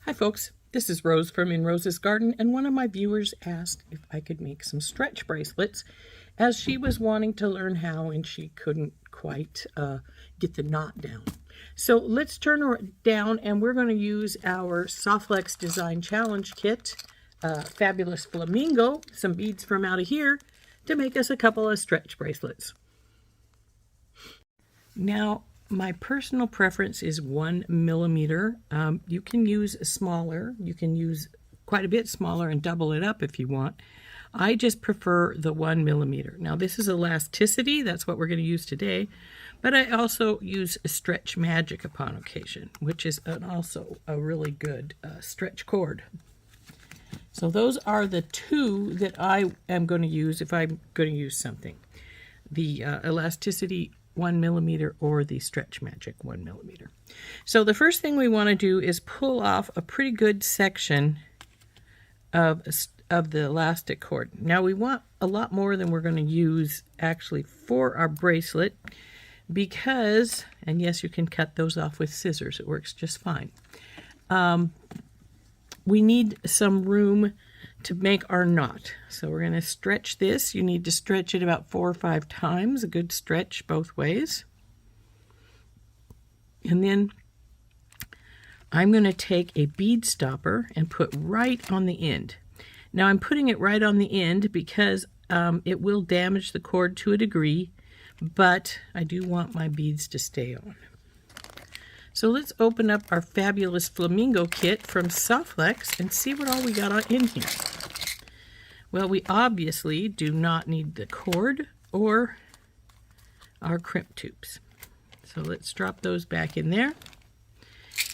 Hi folks, this is Rose from In Rose's Garden, and one of my viewers asked if I could make some stretch bracelets as she was wanting to learn how and she couldn't quite get the knot down. So let's turn her down and we're going to use our SoftFlex Design Challenge Kit, Fabulous Flamingo, some beads from out of here to make us a couple of stretch bracelets. Now, my personal preference is 1 millimeter. You can use smaller. You can use quite a bit smaller and double it up if you want. I just prefer the 1 millimeter. Now this is elasticity. That's what we're going to use today. But I also use Stretch Magic upon occasion, which is also a really good stretch cord. So those are the two that I am going to use if I'm going to use something. The elasticity 1 millimeter or the Stretch Magic 1 millimeter. So the first thing we want to do is pull off a pretty good section of the elastic cord. Now we want a lot more than we're going to use actually for our bracelet because, and yes, you can cut those off with scissors. It works just fine. We need some room to make our knot. So we're going to stretch this. You need to stretch it about 4 or 5 times, a good stretch both ways. And then I'm going to take a bead stopper and put right on the end. Now I'm putting it right on the end because it will damage the cord to a degree, but I do want my beads to stay on. So let's open up our Fabulous Flamingo kit from SoftFlex and see what all we got in here. Well, we obviously do not need the cord or our crimp tubes. So let's drop those back in there.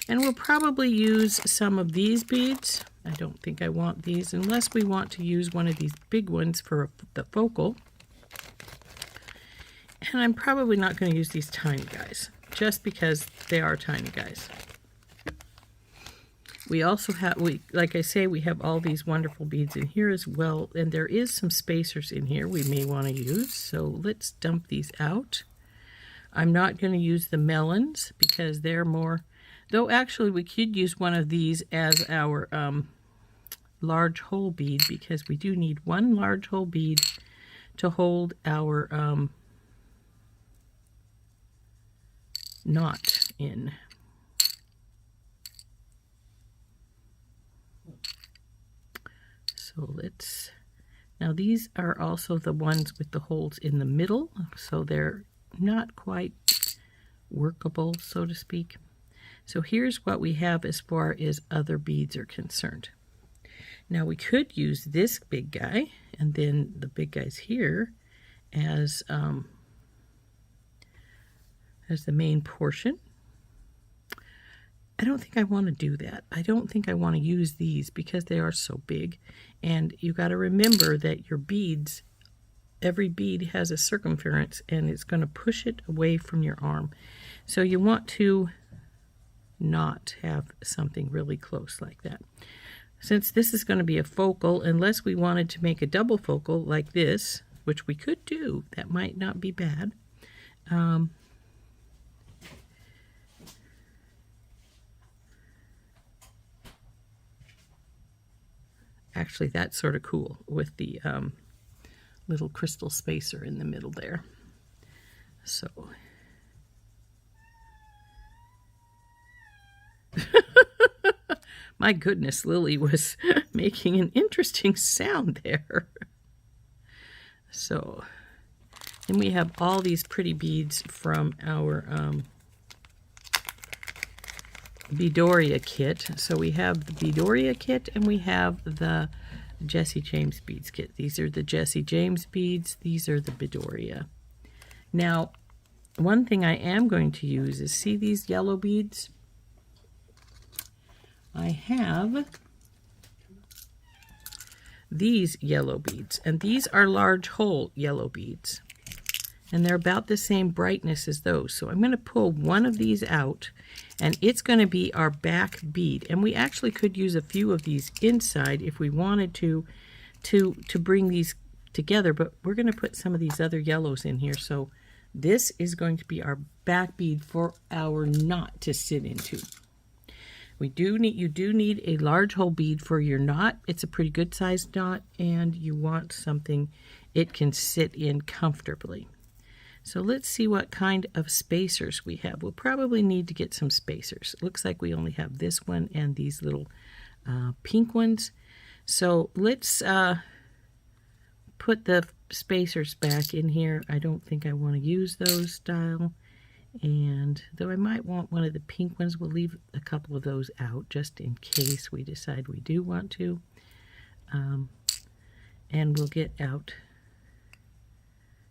And we'll probably use some of these beads. I don't think I want these unless we want to use one of these big ones for the focal. And I'm probably not going to use these tiny guys, just because they are tiny guys. We also have, like I say, we have all these wonderful beads in here as well, and there is some spacers in here we may want to use, so let's dump these out. I'm not going to use the melons because they're more, though actually we could use one of these as our large hole bead because we do need one large hole bead to hold our knot in. So let's, now these are also the ones with the holes in the middle, so they're not quite workable, so to speak. So here's what we have as far as other beads are concerned. Now we could use this big guy and then the big guys here as the main portion. I don't think I want to do that. I don't think I want to use these because they are so big. And you got to remember that your beads, every bead has a circumference and it's going to push it away from your arm. So you want to not have something really close like that. Since this is going to be a focal, unless we wanted to make a double focal like this, which we could do, that might not be bad. Actually, that's sort of cool with the little crystal spacer in the middle there. So, my goodness, Lily was making an interesting sound there. So, and we have all these pretty beads from our Beadoria kit. So we have the Beadoria kit and we have the Jesse James beads kit. These are the Jesse James beads. These are the Beadoria. Now, one thing I am going to use is, see these yellow beads? I have these yellow beads, and these are large hole yellow beads. And they're about the same brightness as those. So I'm going to pull one of these out, and it's going to be our back bead. And we actually could use a few of these inside if we wanted to bring these together, but we're going to put some of these other yellows in here. So this is going to be our back bead for our knot to sit into. You do need a large hole bead for your knot. It's a pretty good sized knot, and you want something it can sit in comfortably. So let's see what kind of spacers we have. We'll probably need to get some spacers. It looks like we only have this one and these little pink ones. So let's put the spacers back in here. I don't think I want to use those style. And though I might want one of the pink ones, we'll leave a couple of those out just in case we decide we do want to. And we'll get out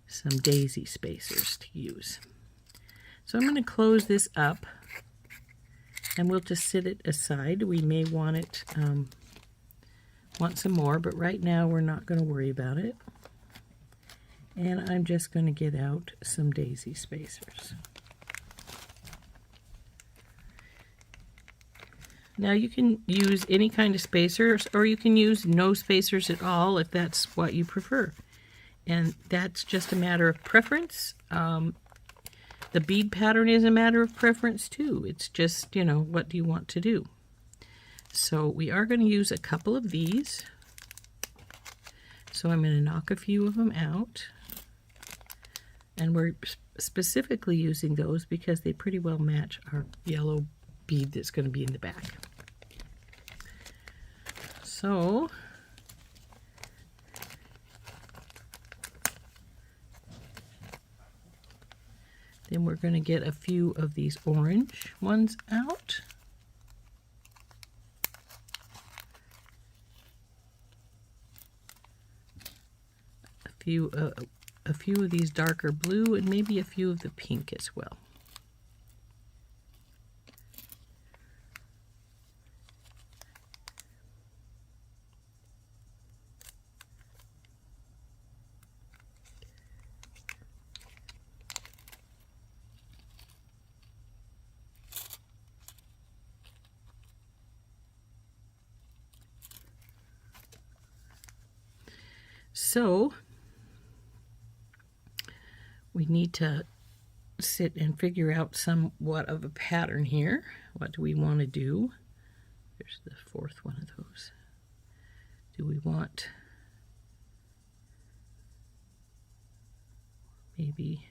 some daisy spacers to use. So I'm going to close this up and we'll just sit it aside. We may want some more, but right now we're not going to worry about it. And I'm just going to get out some daisy spacers. Now you can use any kind of spacers, or you can use no spacers at all if that's what you prefer. And that's just a matter of preference. The bead pattern is a matter of preference too. It's just, you know, what do you want to do? So we are going to use a couple of these. So I'm going to knock a few of them out. And we're specifically using those because they pretty well match our yellow bead that's going to be in the back. So then we're going to get a few of these orange ones out. A few of these darker blue, and maybe a few of the pink as well. So we need to sit and figure out somewhat of a pattern here. What do we want to do? There's the fourth one of those. Do we want maybe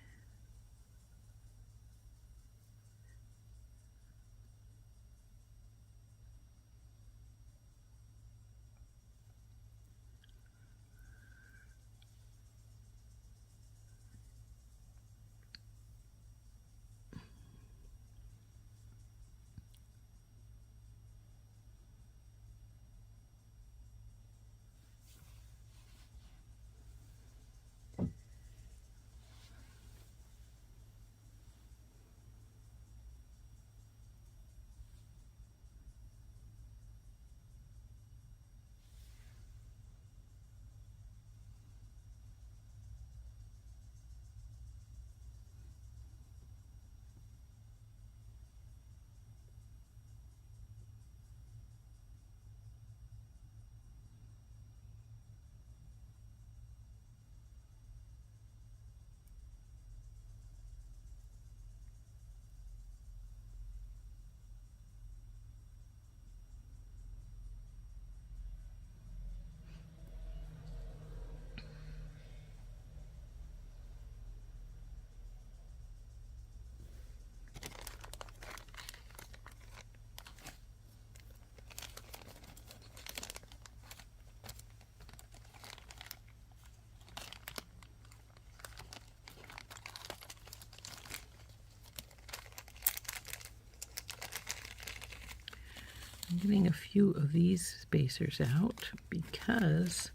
I'm getting a few of these spacers out because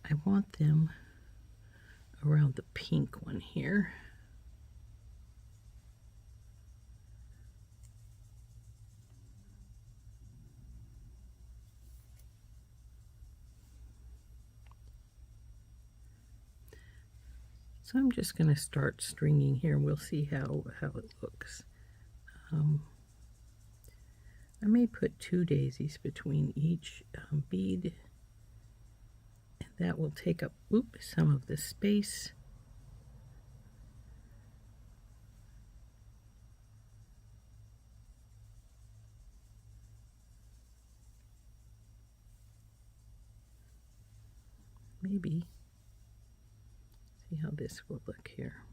I want them around the pink one here. So I'm just going to start stringing here and we'll see how it looks. I may put 2 daisies between each bead, and that will take up some of the space. maybe. See how this will look here.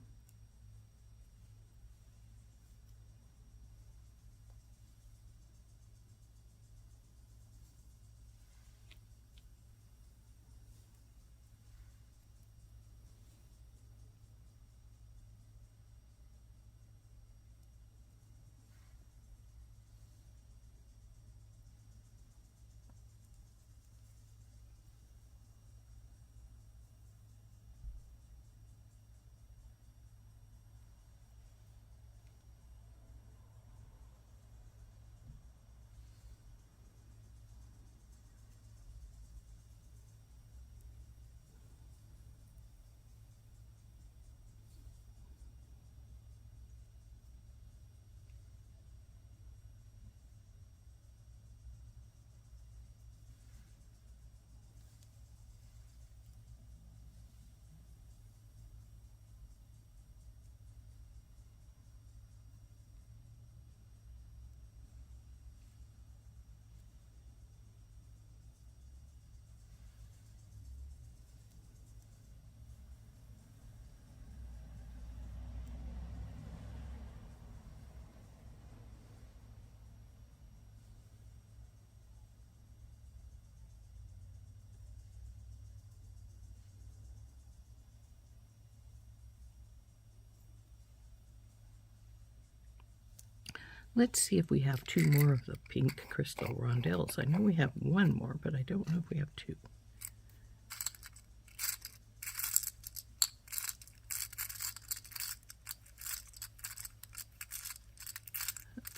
Let's see if we have two more of the pink crystal rondelles. I know we have one more, but I don't know if we have two.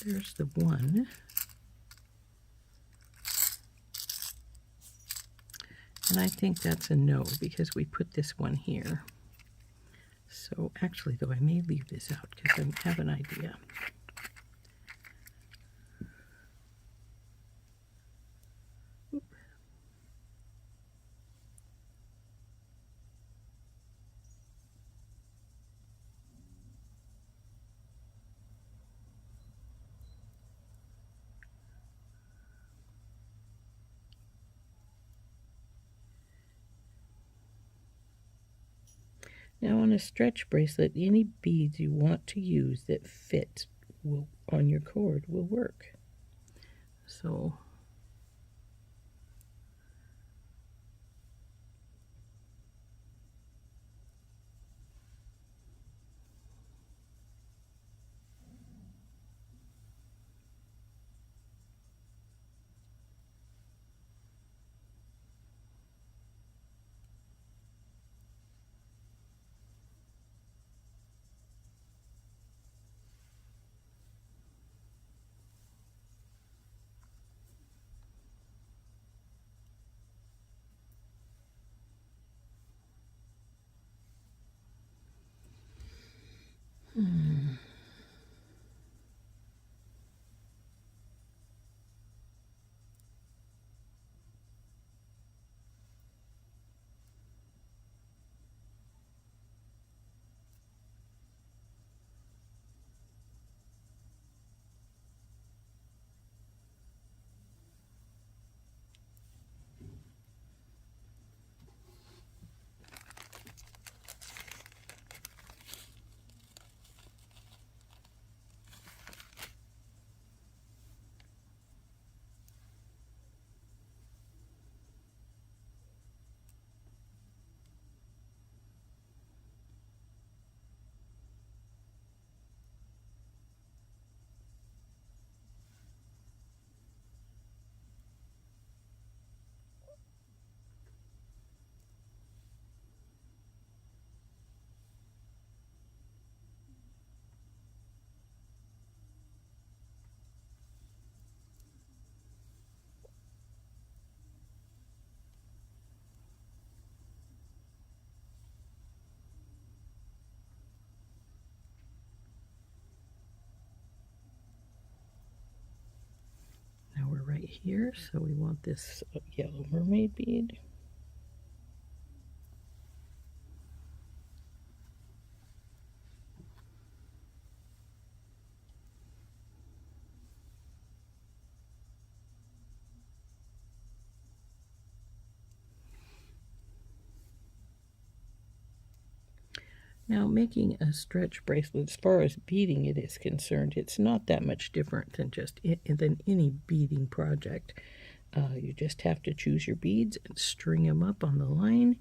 There's the one. And I think that's a no because we put this one here. So actually, though, I may leave this out because I have an idea. Now on a stretch bracelet, any beads you want to use that fit on your cord will work. So now we're right here, so we want this yellow mermaid bead. Now, making a stretch bracelet, as far as beading it is concerned, it's not that much different than than any beading project. You just have to choose your beads and string them up on the line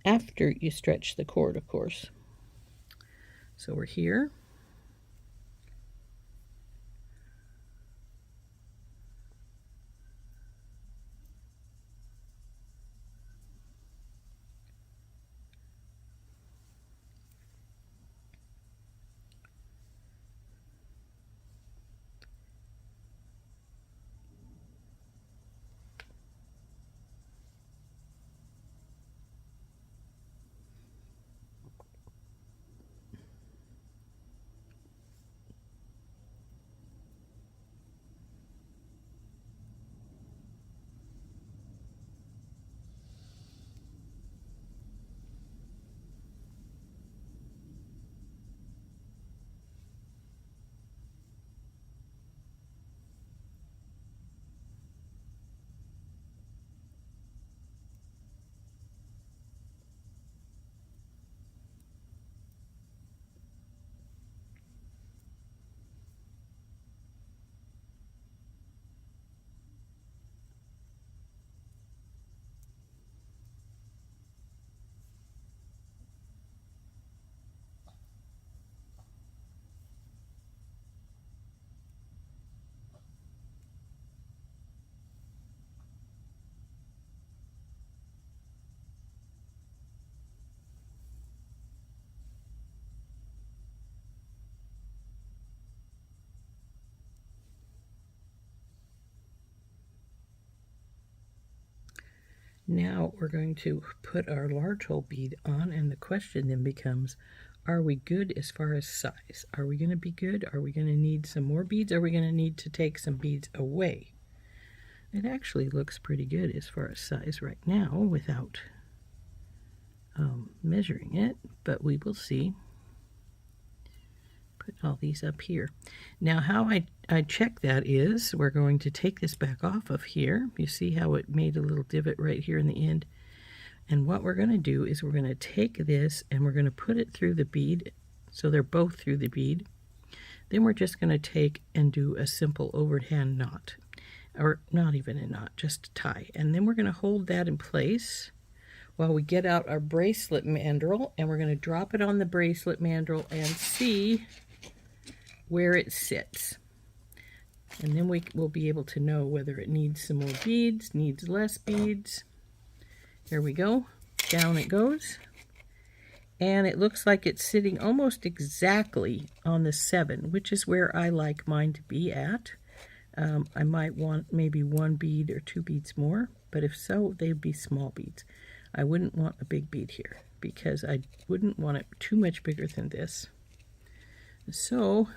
after you stretch the cord, of course. So we're here. Now we're going to put our large hole bead on, and the question then becomes, are we good as far as size? Are we going to be good? Are we going to need some more beads? Are we going to need to take some beads away? It actually looks pretty good as far as size right now without measuring it, but we will see. Put all these up here. Now how I check that is, we're going to take this back off of here. You see how it made a little divot right here in the end? And what we're going to do is we're going to take this and we're going to put it through the bead, so they're both through the bead. Then we're just going to take and do a simple overhand knot, or not even a knot, just a tie. And then we're going to hold that in place while we get out our bracelet mandrel, and we're going to drop it on the bracelet mandrel and see where it sits. And then we will be able to know whether it needs some more beads, needs less beads. Here we go. Down it goes. And it looks like it's sitting almost exactly on the 7, which is where I like mine to be at. I might want maybe 1 bead or 2 beads more, but if so, they'd be small beads. I wouldn't want a big bead here because I wouldn't want it too much bigger than this. So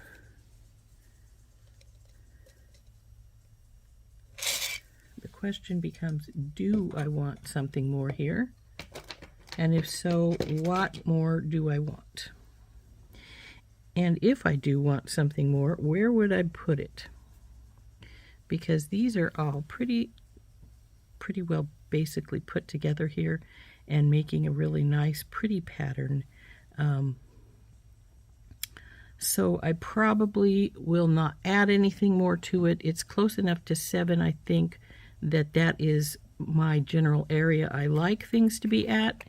the question becomes, do I want something more here? And if so, what more do I want? And if I do want something more, where would I put it? Because these are all pretty well basically put together here and making a really nice, pretty pattern. So I probably will not add anything more to it. It's close enough to 7, I think, that is my general area I like things to be at.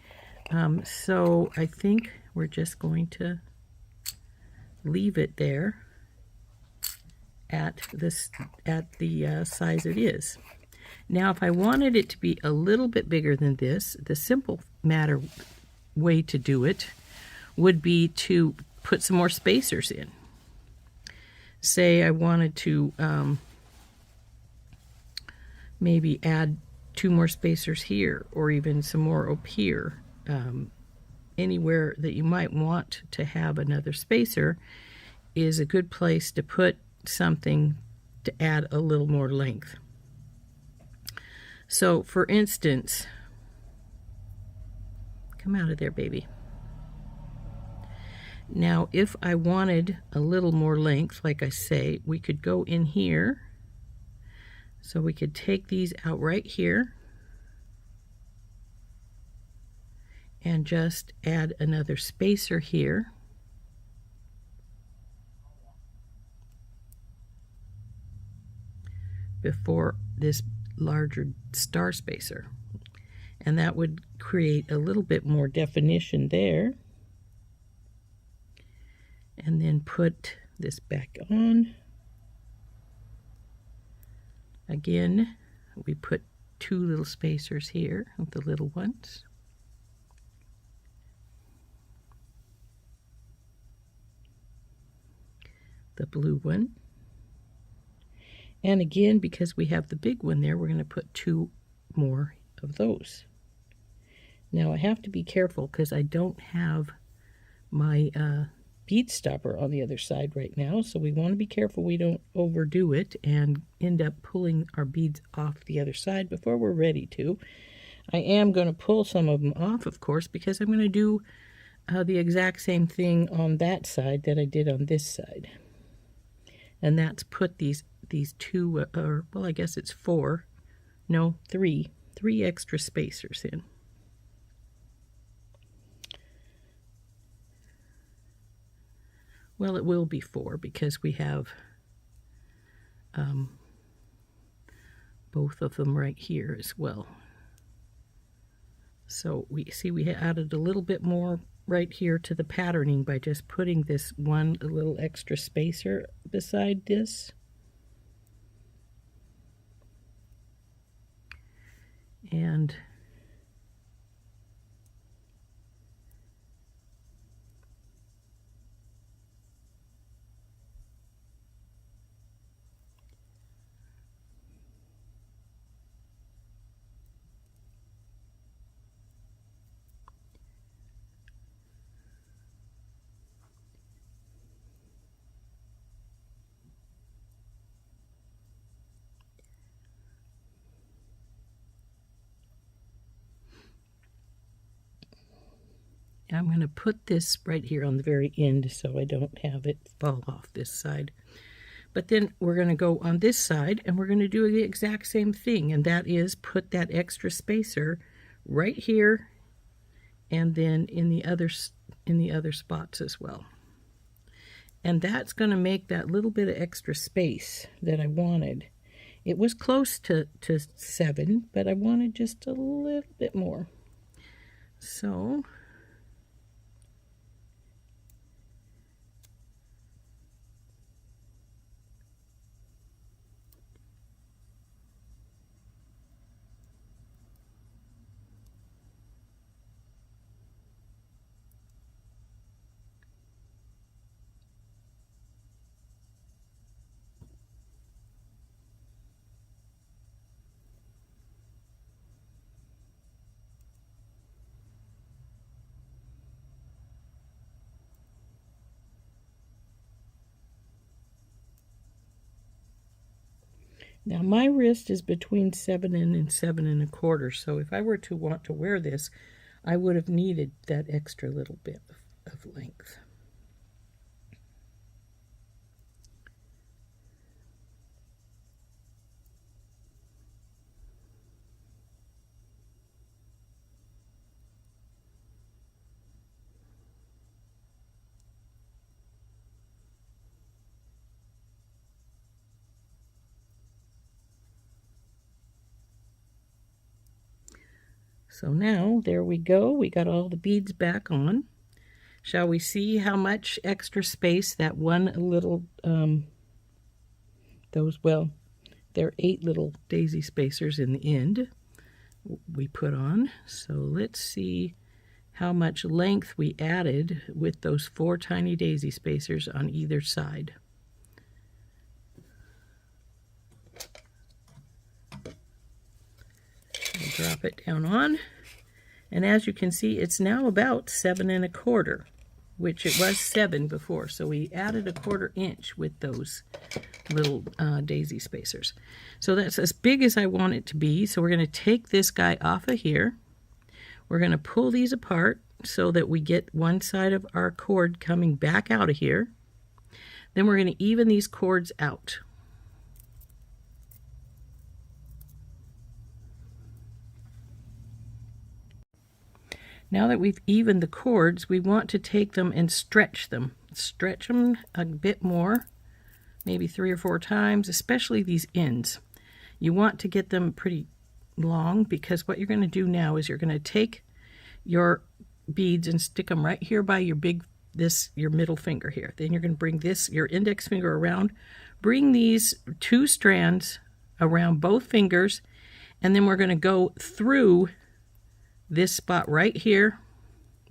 So I think we're just going to leave it there at the size it is. Now, if I wanted it to be a little bit bigger than this, the simple way to do it would be to put some more spacers in. Say I wanted to maybe add 2 more spacers here, or even some more up here. Anywhere that you might want to have another spacer is a good place to put something to add a little more length. So for instance, come out of there, baby. Now if I wanted a little more length, like I say, we could go in here. So we could take these out right here and just add another spacer here. Before this larger star spacer. And that would create a little bit more definition there. And then put this back on. Again, we put 2 little spacers here, the little ones. The blue one. And again, because we have the big one there, we're going to put 2 more of those. Now I have to be careful because I don't have my bead stopper on the other side right now, so we want to be careful we don't overdo it and end up pulling our beads off the other side before we're ready to. I am going to pull some of them off, of course, because I'm going to do the exact same thing on that side that I did on this side. And that's put these 2, or well, I guess it's 4, no, 3 extra spacers in. Well, it will be 4 because we have both of them right here as well. So we see we added a little bit more right here to the patterning by just putting this one little extra spacer beside this. And I'm going to put this right here on the very end so I don't have it fall off this side. But then we're going to go on this side and we're going to do the exact same thing, and that is put that extra spacer right here and then in the other spots as well. And that's going to make that little bit of extra space that I wanted. It was close to 7, but I wanted just a little bit more. So now my wrist is between 7 and 7 1/4, so if I were to want to wear this, I would have needed that extra little bit of length. So now, there we go. We got all the beads back on. Shall we see how much extra space that one little, well, there are 8 little daisy spacers in the end we put on. So let's see how much length we added with those 4 tiny daisy spacers on either side. I'll drop it down on, and as you can see, it's now about 7 1/4, which it was 7 before, so we added 1/4 inch with those little daisy spacers. So that's as big as I want it to be. So we're going to take this guy off of here. We're going to pull these apart so that we get one side of our cord coming back out of here. Then we're going to even these cords out. Now that we've evened the cords, we want to take them and stretch them. Stretch them a bit more, maybe 3 or 4 times, especially these ends. You want to get them pretty long, because what you're going to do now is you're going to take your beads and stick them right here by your your middle finger here. Then you're going to bring your index finger around, bring these 2 strands around both fingers, and then we're going to go through this spot right here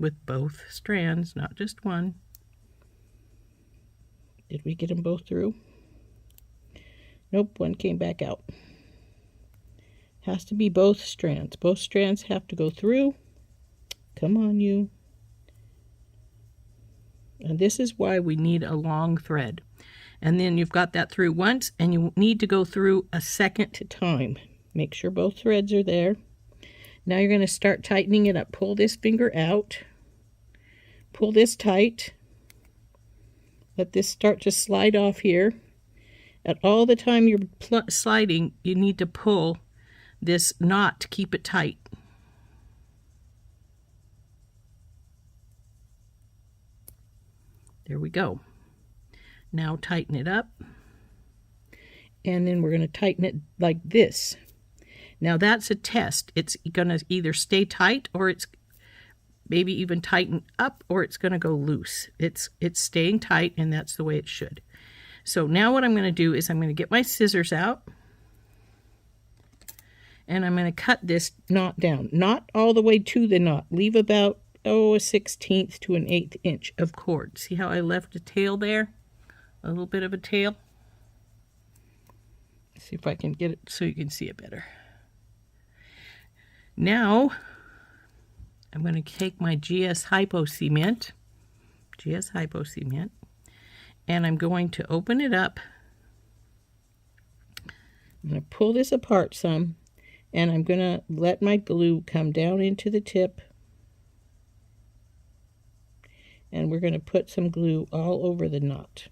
with both strands, not just one. Did we get them both through? Nope, one came back out. Has to be both strands. Both strands have to go through. Come on, you. And this is why we need a long thread. And then you've got that through once, and you need to go through a second time. Make sure both threads are there. Now you're going to start tightening it up. Pull this finger out. Pull this tight. Let this start to slide off here. At all the time you're sliding, you need to pull this knot to keep it tight. There we go. Now tighten it up. And then we're going to tighten it like this. Now that's a test. It's going to either stay tight, or it's maybe even tighten up, or it's going to go loose. It's staying tight, and that's the way it should. So now what I'm going to do is I'm going to get my scissors out, and I'm going to cut this knot down. Not all the way to the knot. Leave about, a 1/16 to an 1/8 inch of cord. See how I left a tail there? A little bit of a tail. See if I can get it so you can see it better. Now, I'm going to take my GS Hypo Cement, and I'm going to open it up. I'm going to pull this apart some, and I'm going to let my glue come down into the tip. And we're going to put some glue all over the knot.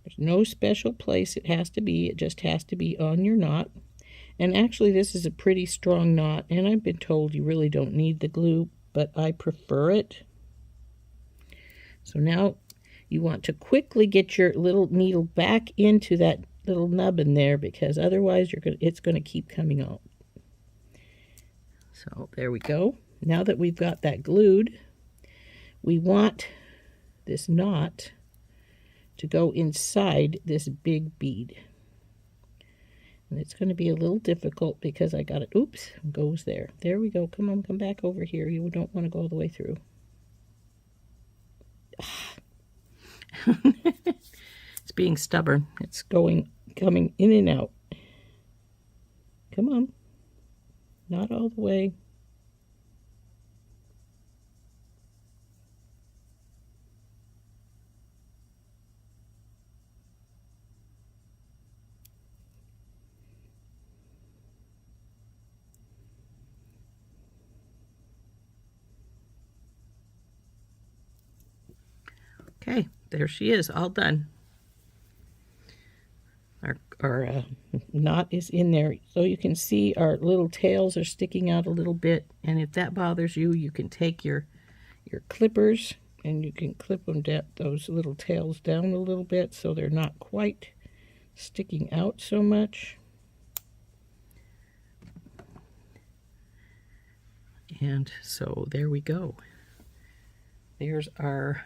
There's no special place it has to be. It just has to be on your knot. And actually, this is a pretty strong knot, and I've been told you really don't need the glue, but I prefer it. So now you want to quickly get your little needle back into that little nubbin there, because otherwise it's going to keep coming out. So there we go. Now that we've got that glued, we want this knot to go inside this big bead. And it's going to be a little difficult because I got it. Oops, goes there. There we go. Come on, come back over here. You don't want to go all the way through. It's being stubborn. It's coming in and out. Come on. Not all the way. Okay, there she is, all done. Our knot is in there, so you can see our little tails are sticking out a little bit, and if that bothers you, you can take your clippers and you can clip them down, those little tails down a little bit, so they're not quite sticking out so much. And so there we go. There's our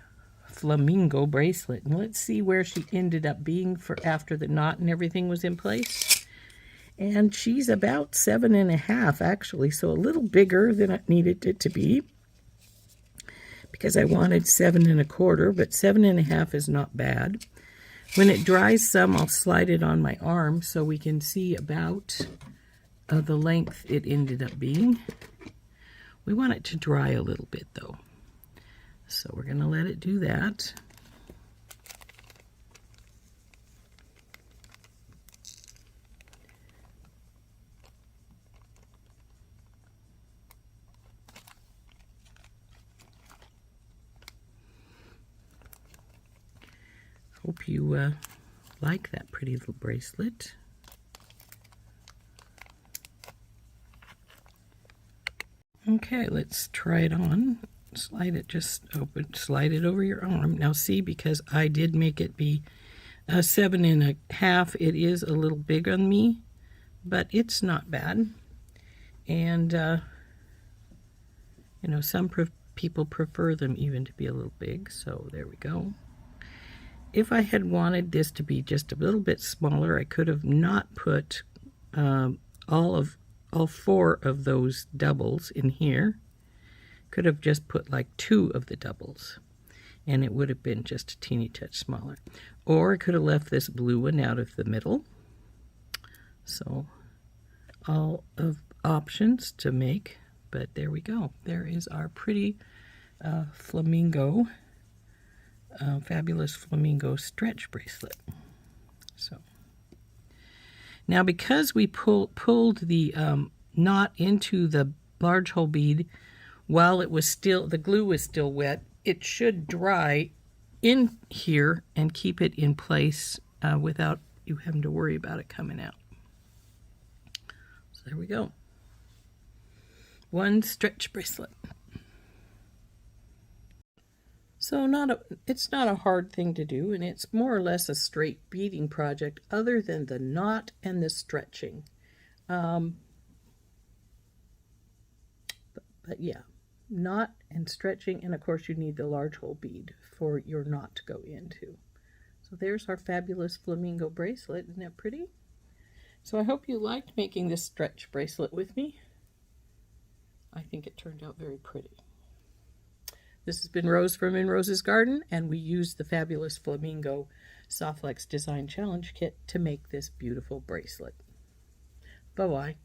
Flamingo bracelet, and let's see where she ended up being for after the knot and everything was in place. And she's about 7.5 actually, so a little bigger than I needed it to be, because I wanted 7.25, but 7.5 is not bad. When it dries some, I'll slide it on my arm so we can see about the length it ended up being. We want it to dry a little bit though. So we're going to let it do that. Hope you like that pretty little bracelet. Okay, let's try it on. Slide it just open, slide it over your arm. Now see, because I did make it be 7.5, it is a little big on me, but it's not bad. And you know, some people prefer them even to be a little big, so there we go. If I had wanted this to be just a little bit smaller, I could have not put all 4 of those doubles in here. Could have just put like 2 of the doubles, and it would have been just a teeny touch smaller. Or I could have left this blue one out of the middle. So all of options to make, but there we go. There is our pretty flamingo, fabulous flamingo stretch bracelet. So now, because we pulled the knot into the large hole bead while it was still, the glue was still wet, it should dry in here and keep it in place without you having to worry about it coming out. So there we go. One stretch bracelet. So it's not a hard thing to do, and it's more or less a straight beading project other than the knot and the stretching. But yeah, knot and stretching, and of course you need the large hole bead for your knot to go into. So there's our fabulous flamingo bracelet. Isn't that pretty? So I hope you liked making this stretch bracelet with me. I think it turned out very pretty. This has been Rose from In Rose's Garden, and we used the fabulous Flamingo SoftFlex Design Challenge Kit to make this beautiful bracelet. Bye-bye.